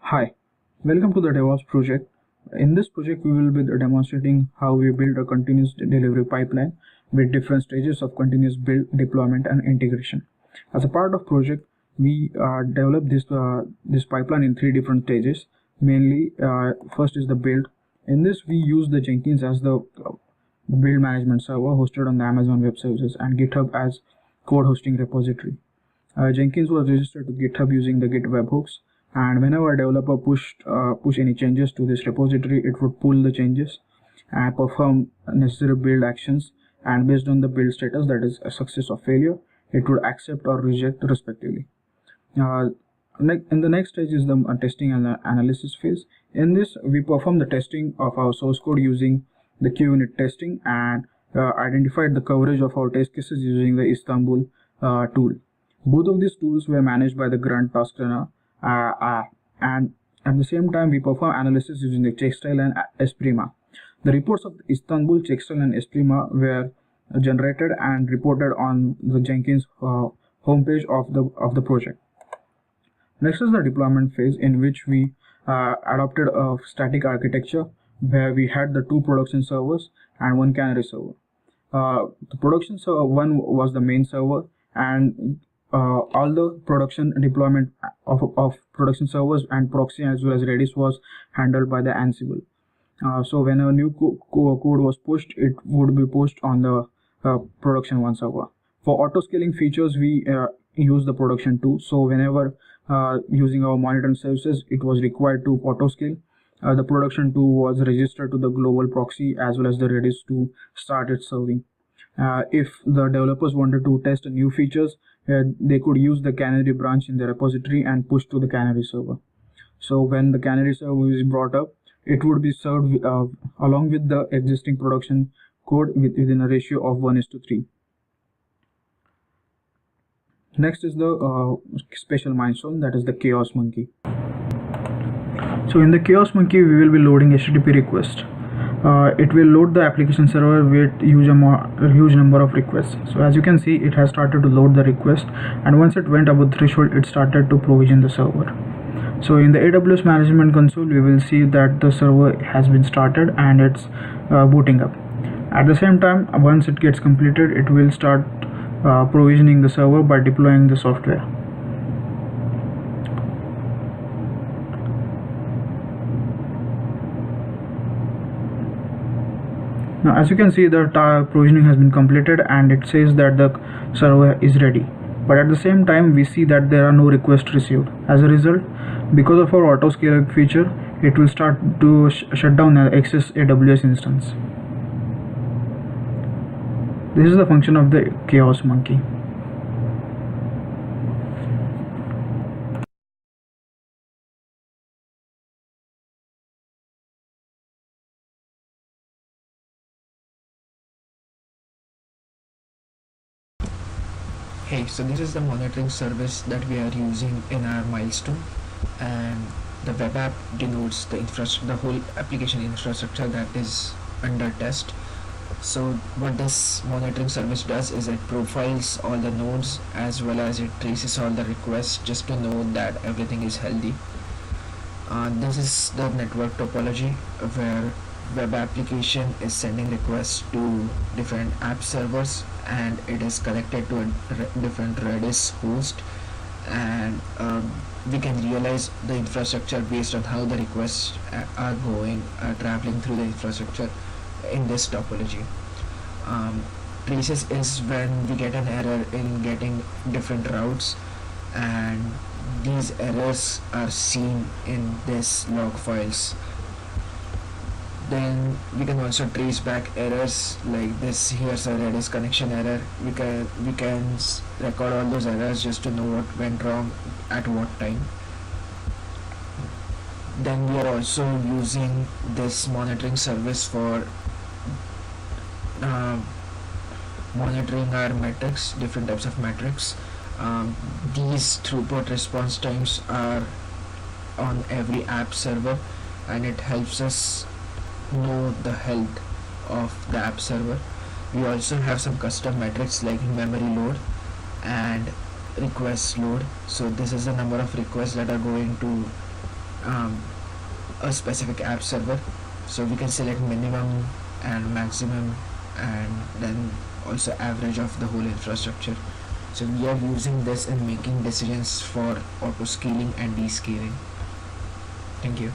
Hi, welcome to the DevOps project. In this project, we will be demonstrating how we build a continuous delivery pipeline with different stages of continuous build, deployment, and integration. As a part of project, we develop this pipeline in three different stages. Mainly, first is the build. In this, we use the Jenkins as the build management server hosted on the Amazon Web Services and GitHub as code hosting repository. Jenkins was registered to GitHub using the Git webhooks, and whenever a developer push any changes to this repository, it would pull the changes and perform necessary build actions, and based on the build status, that is a success or failure, it would accept or reject respectively. In the next stage is the testing and analysis phase. In this, we perform the testing of our source code using the QUnit testing and identified the coverage of our test cases using the Istanbul tool. Both of these tools were managed by the Grunt task runner, and at the same time we perform analysis using the Checkstyle and Esprima. The reports of Istanbul, Checkstyle, and Esprima were generated and reported on the Jenkins homepage of the project. Next is the deployment phase, in which we adopted a static architecture where we had the two production servers and one canary server. The production server one was the main server, and all the production deployment of production servers and proxy as well as Redis was handled by the Ansible. So when a new code was pushed, it would be pushed on the production one server. For auto scaling features, we use the production 2. So whenever using our monitoring services, it was required to auto scale. The production 2 was registered to the global proxy as well as the Redis to start its serving. If the developers wanted to test new features, they could use the canary branch in the repository and push to the canary server. So when the canary server is brought up, it would be served along with the existing production code within a ratio of 1:3. Next is the special milestone, that is the chaos monkey. So in the chaos monkey, we will be loading HTTP request. It will load the application server with huge number of requests. So as you can see, it has started to load the request, and once it went above threshold, it started to provision the server. So in the AWS management console, we will see that the server has been started and it's booting up. At the same time, once it gets completed, it will start provisioning the server by deploying the software. Now as you can see, the provisioning has been completed and it says that the server is ready, but at the same time we see that there are no requests received. As a result, because of our auto scale feature, it will start to shut down the excess AWS instance. This is the function of the chaos monkey. Hey, so this is the monitoring service that we are using in our Milestone, and the web app denotes the whole application infrastructure that is under test. So what this monitoring service does is it profiles all the nodes as well as it traces all the requests just to know that everything is healthy. This is the network topology where web application is sending requests to different app servers, and it is connected to a different Redis host, and we can realize the infrastructure based on how the requests are traveling through the infrastructure in this topology. Traces is when we get an error in getting different routes, and these errors are seen in this log files. Then we can also trace back errors like this. Here's a Redis connection error. We can record all those errors just to know what went wrong at what time. Then we are also using this monitoring service for monitoring our metrics, different types of metrics. These throughput response times are on every app server, and it helps us know the health of the app server. We also have some custom metrics like memory load and request load. So this is the number of requests that are going to um, a specific app server. So we can select minimum and maximum, and then also average of the whole infrastructure. So we are using this in making decisions for auto scaling and descaling. Thank you.